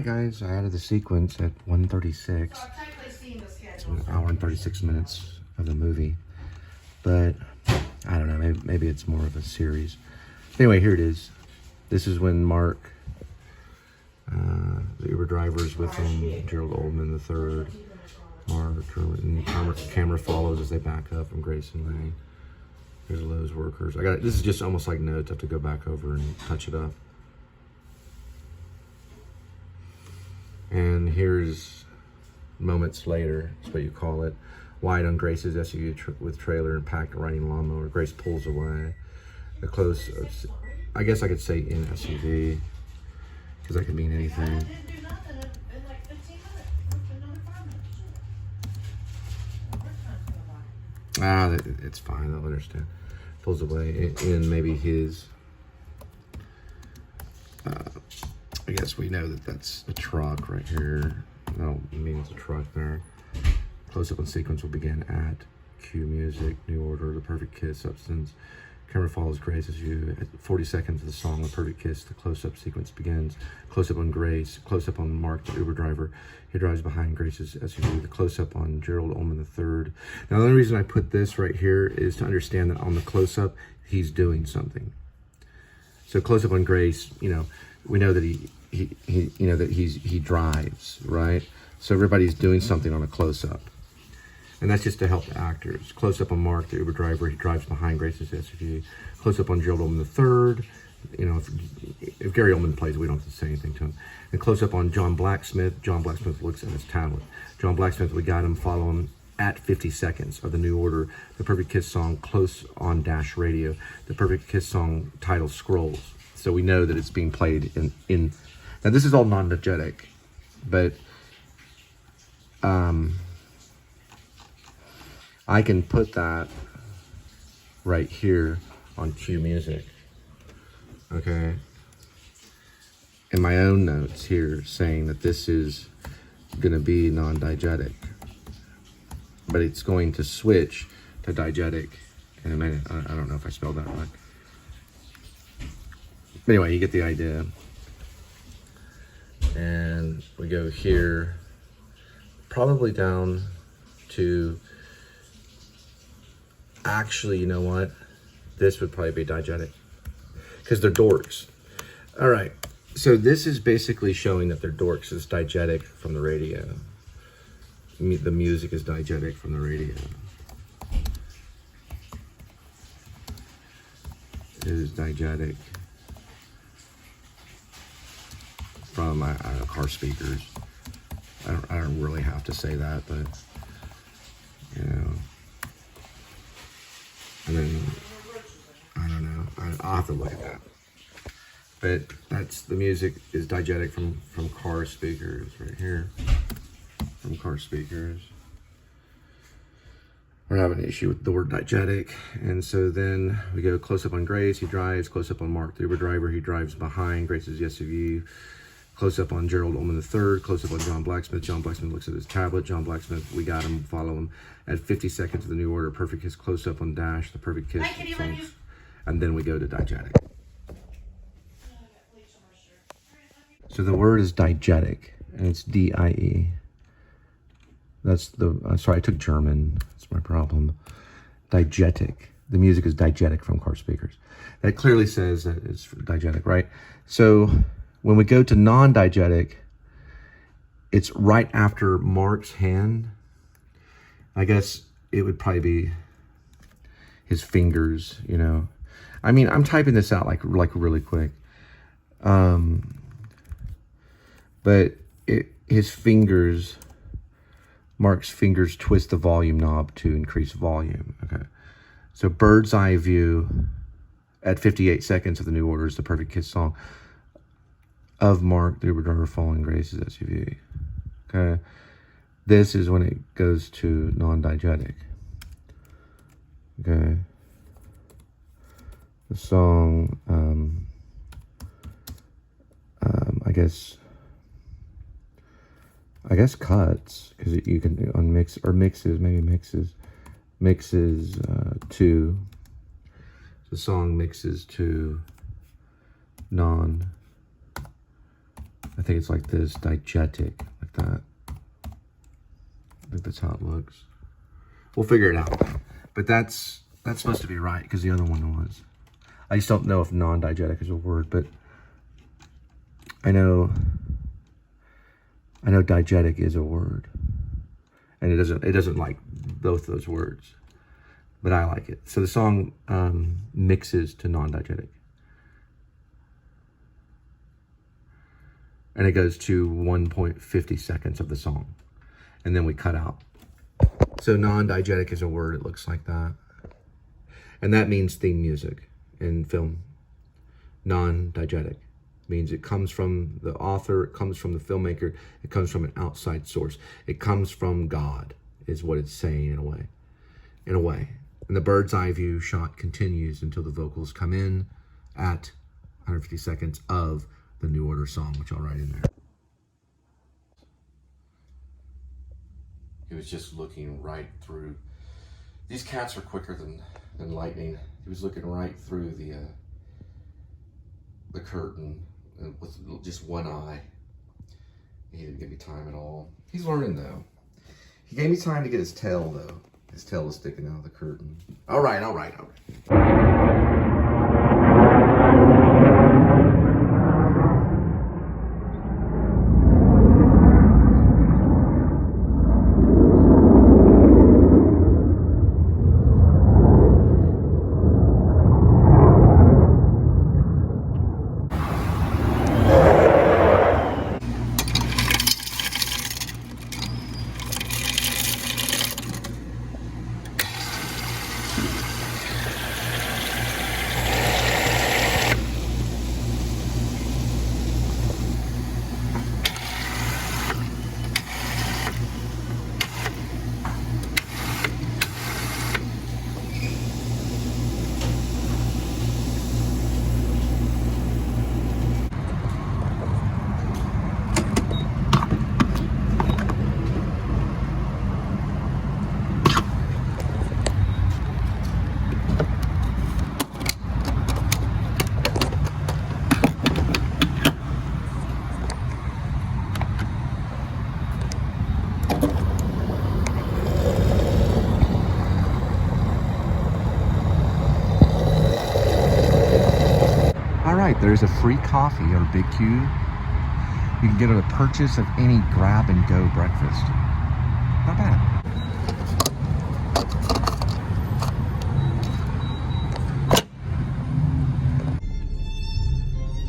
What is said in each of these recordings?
right, guys, I added the sequence at 1:36. It's an hour and 36 minutes of the movie. But, I don't know, maybe it's more of a series. Anyway, here it is. This is when Mark, the Uber driver's with him, Gerald Oldman III, Mark, and camera follows as they back up from Grayson Lane. Here's the Lowe's workers. This is just almost like notes. I have to go back over and touch it up. And here's moments later, that's what you call it. Wide on Grace's SUV with trailer and packed riding lawnmower. Grace pulls away. The close, I guess I could say in SUV, because that could mean anything. It's fine, I'll understand. Pulls away in maybe his, I guess we know that that's a truck right here. No, it means a truck there. Close-up on sequence will begin at cue music, new order, the perfect kiss, substance. Camera follows Grace as you, at 40 seconds of the song, The Perfect Kiss, the close-up sequence begins. Close-up on Grace, close-up on Mark, the Uber driver. He drives behind Grace's SUV. The close-up on Gerald Ullman III. Now, the only reason I put this right here is to understand that on the close-up, he's doing something. So close-up on Grace, you know, we know that he drives, right? So everybody's doing something on a close-up. And that's just to help the actors. Close up on Mark, the Uber driver, he drives behind Grace's SUV. Close up on Gerald Ullman III. You know, if Gary Oldman plays, we don't have to say anything to him. And close up on John Blacksmith. John Blacksmith looks at his tablet. John Blacksmith, we got him, follow him at 50 seconds of the new order. The Perfect Kiss song, close on dash radio. The Perfect Kiss song title scrolls. So we know that it's being played in now this is all non-diegetic, but I can put that right here on cue music, okay? In my own notes here saying that this is gonna be non-diegetic, but it's going to switch to diegetic in a minute. I don't know if I spelled that right. Anyway, you get the idea. And we go here, probably down to, actually, you know what? This would probably be diegetic because they're dorks. All right, so this is basically showing that they're dorks. It's diegetic from the radio. The music is diegetic from the radio. It is diegetic from, I don't know, car speakers. I don't really have to say that, but, you know. And then, I don't know, I'll have to look at that. But that's, the music is diegetic from car speakers right here. From car speakers. We're having an issue with the word diegetic. And so then we go close up on Grace, he drives. Close up on Mark, the Uber driver, he drives behind Grace's SUV. Close up on Gerald Ullman III, close up on John Blacksmith. John Blacksmith looks at his tablet. John Blacksmith, we got him, follow him. At 50 seconds of the new order, Perfect Kiss, close up on Dash, the Perfect Kiss songs. And then we go to diegetic. So the word is diegetic, and it's D-I-E. That's the, sorry, I took German, that's my problem. Diegetic, the music is diegetic from car speakers. That clearly says that it's diegetic, right? So, when we go to non-diegetic, it's right after Mark's hand. I guess it would probably be his fingers, you know. I mean, I'm typing this out like really quick. But his fingers, Mark's fingers twist the volume knob to increase volume, okay. So bird's eye view at 58 seconds of the new order is the Perfect Kiss song of Mark, the Uber driver, following Grace's SUV. Okay, this is when it goes to non-diegetic. Okay, the song, I guess cuts, because you can on mixes to. The song mixes to non. I think it's like this, diegetic, like that. I think that's how it looks. We'll figure it out. But that's supposed to be right, because the other one was. I just don't know if non-diegetic is a word, but I know diegetic is a word. And it doesn't like both those words. But I like it. So the song mixes to non-diegetic. And it goes to 1.50 seconds of the song. And then we cut out. So non-diegetic is a word. It looks like that. And that means theme music in film. Non-diegetic means it comes from the author, it comes from the filmmaker, it comes from an outside source. It comes from God, is what it's saying in a way. In a way. And the bird's eye view shot continues until the vocals come in at 150 seconds of the New Order song, which I'll write in there. He was just looking right through. These cats are quicker than lightning. He was looking right through the curtain with just one eye. He didn't give me time at all. He's learning though. He gave me time to get his tail though. His tail was sticking out of the curtain. All right. There's a free coffee or Big Q. You can get a purchase of any grab-and-go breakfast. Not bad.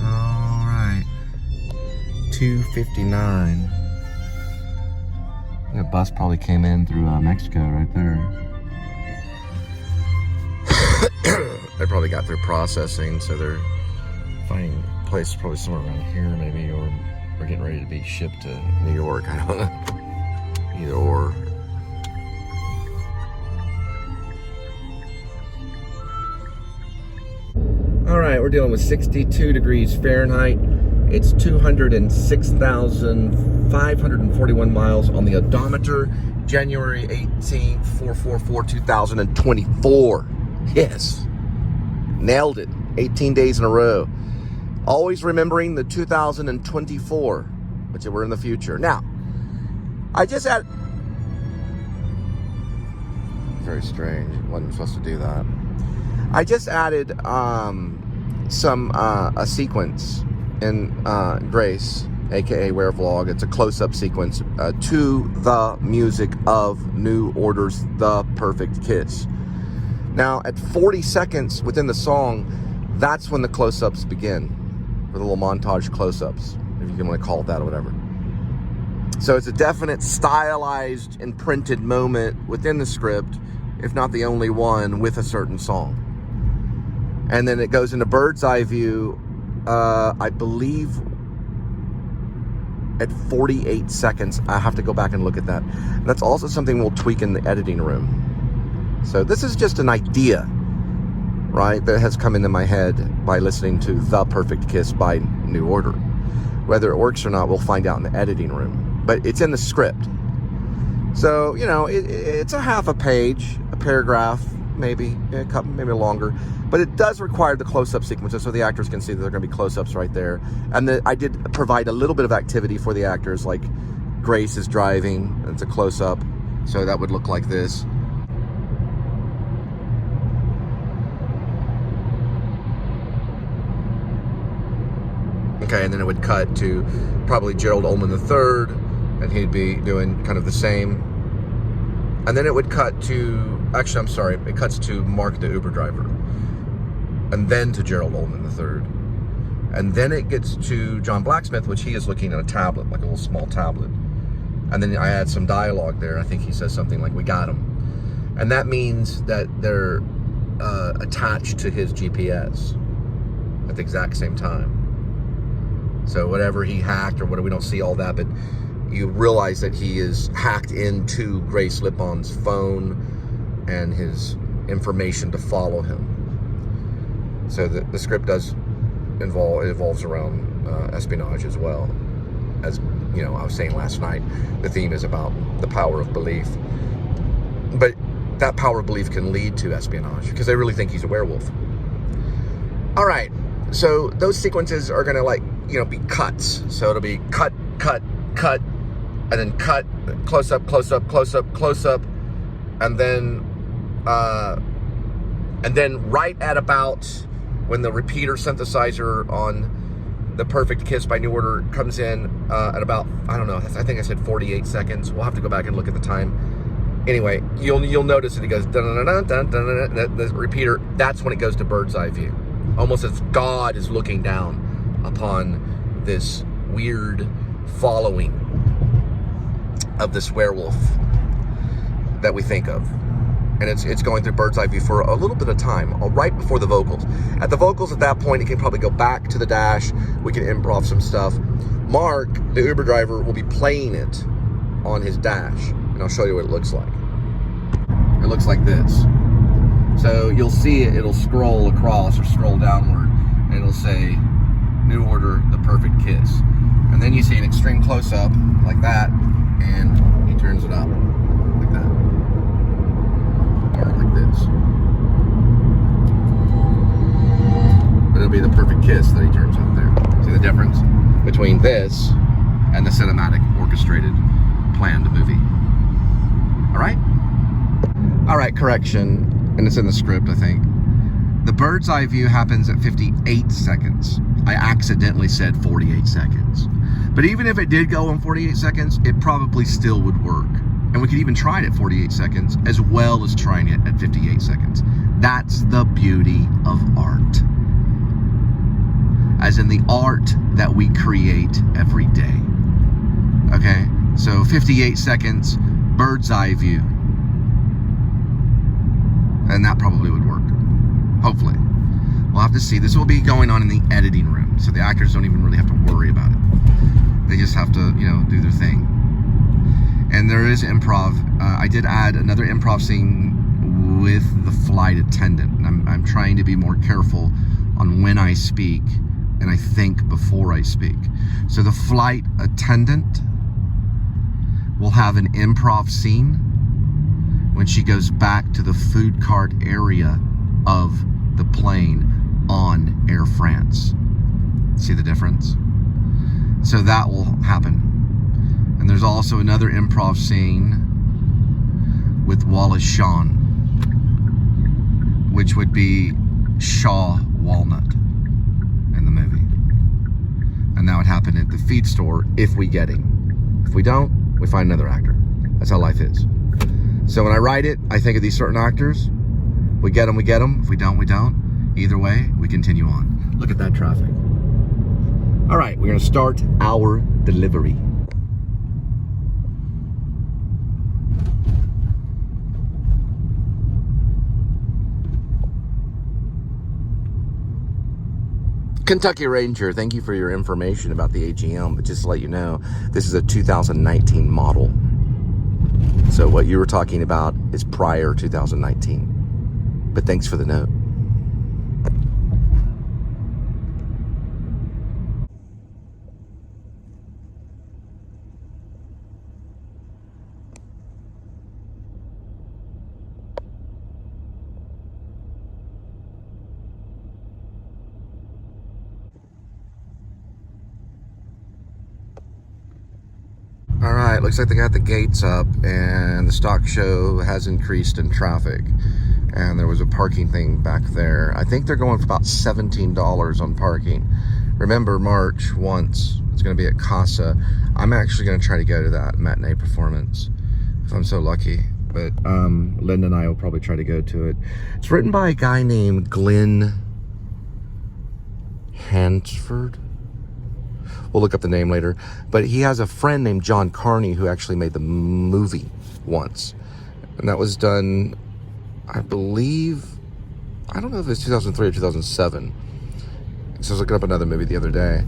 All right. 2:59. The bus probably came in through Mexico right there. They probably got through processing, so they're finding a place probably somewhere around here maybe, or we're getting ready to be shipped to New York. I don't know. Either or. All right, we're dealing with 62 degrees Fahrenheit. It's 206,541 miles on the odometer. January 18th, 4/4/2024. Yes. Nailed it. 18 days in a row. Always remembering the 2024, which we're in the future. Now, I just had... Very strange. Wasn't supposed to do that. I just added a sequence in Grace, aka Werevlog. It's a close-up sequence to the music of New Order's The Perfect Kiss. Now, at 40 seconds within the song, that's when the close-ups begin. Or the little montage close-ups, if you can want to call it that or whatever. So it's a definite stylized and printed moment within the script, if not the only one, with a certain song. And then it goes into bird's eye view, I believe at 48 seconds. I have to go back and look at that. That's also something we'll tweak in the editing room. So this is just an idea, right, that has come into my head by listening to The Perfect Kiss by New Order. Whether it works or not, we'll find out in the editing room. But it's in the script. So, you know, it's a half a page, a paragraph, maybe, maybe longer. But it does require the close-up sequences so the actors can see that there are going to be close-ups right there. And I did provide a little bit of activity for the actors, like Grace is driving. It's a close-up, so that would look like this. Okay, and then it would cut to probably Gerald Ullman III, and he'd be doing kind of the same. And then it would cut to, actually, I'm sorry, it cuts to Mark the Uber driver, and then to Gerald Ullman III. And then it gets to John Blacksmith, which he is looking at a tablet, like a little small tablet. And then I add some dialogue there. I think he says something like, "We got him." And that means that they're attached to his GPS at the exact same time. So whatever he hacked or whatever, we don't see all that, but you realize that he is hacked into Grace Lippon's phone and his information to follow him. So the script does evolves around espionage as well. As you know, I was saying last night, the theme is about the power of belief. But that power of belief can lead to espionage because they really think he's a werewolf. All right, so those sequences are gonna, like, you know, be cuts. So it'll be cut, cut, cut, and then cut, close up, close up, close up, close up, and then right at about when the repeater synthesizer on The Perfect Kiss by New Order comes in at about, I don't know, I think I said 48 seconds. We'll have to go back and look at the time. Anyway, you'll notice that it goes dun dun dun dun dun dun. The repeater, that's when it goes to bird's eye view, almost as God is looking down upon this weird following of this werewolf that we think of. And it's going through bird's eye view for a little bit of time, right before the vocals. At the vocals, at that point, it can probably go back to the dash. We can improv some stuff. Mark, the Uber driver, will be playing it on his dash, and I'll show you what it looks like. It looks like this. So you'll see it, it'll scroll across or scroll downward, and it'll say, New Order, The Perfect Kiss. And then you see an extreme close-up, like that, and he turns it up, like that. Or like this. But it'll be The Perfect Kiss that he turns up there. See the difference between this and the cinematic, orchestrated, planned movie. All right, correction, and it's in the script, I think. The bird's eye view happens at 58 seconds. I accidentally said 48 seconds. But even if it did go in 48 seconds, it probably still would work. And we could even try it at 48 seconds, as well as trying it at 58 seconds. That's the beauty of art. As in the art that we create every day. Okay, so 58 seconds, bird's eye view. And that probably would work. Hopefully. We'll have to see. This will be going on in the editing room, so the actors don't even really have to worry about it. They just have to, you know, do their thing. And there is improv. I did add another improv scene with the flight attendant. And I'm trying to be more careful on when I speak, and I think before I speak. So the flight attendant will have an improv scene when she goes back to the food cart area of the plane on Air France. See the difference? So that will happen. And there's also another improv scene with Wallace Shawn, which would be Shaw Walnut in the movie. And that would happen at the feed store if we get him. If we don't, we find another actor. That's how life is. So when I write it, I think of these certain actors. We get them, we get them. If we don't, we don't. Either way, we continue on. Look at that traffic. All right, we're gonna start our delivery. Kentucky Ranger, thank you for your information about the AGM, but just to let you know, this is a 2019 model. So what you were talking about is prior 2019. But thanks for the note. All right, looks like they got the gates up and the stock show has increased in traffic. And there was a parking thing back there. I think they're going for about $17 on parking. Remember, March once, it's gonna be at Casa. I'm actually gonna try to go to that matinee performance if I'm so lucky. But Linda and I will probably try to go to it. It's written by a guy named Glenn Hansford. We'll look up the name later. But he has a friend named John Carney who actually made the movie once. And that was done, I believe, I don't know if it's 2003 or 2007. So I was looking up another movie the other day.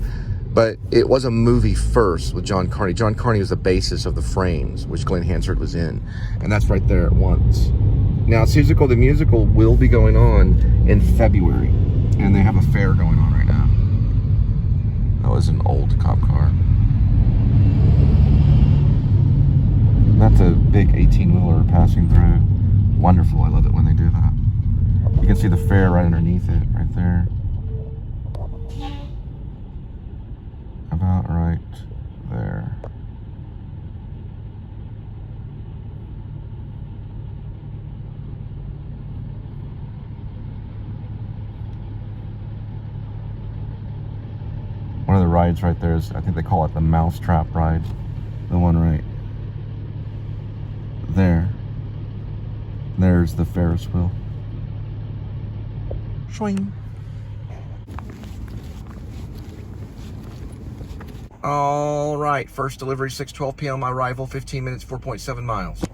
But it was a movie first with John Carney. John Carney was the basis of The Frames, which Glenn Hansford was in. And that's right there at once. Now, the musical will be going on in February. And they have a fair going on right now. That was an old cop car. That's a big 18-wheeler passing through. Wonderful, I love it when they do that. You can see the fair right underneath it, right there. About right there. One of the rides right there is, I think they call it the mousetrap ride. The one right there. There's the Ferris wheel. Swing. All right, first delivery, 6:12 p.m. Arrival, 15 minutes, 4.7 miles.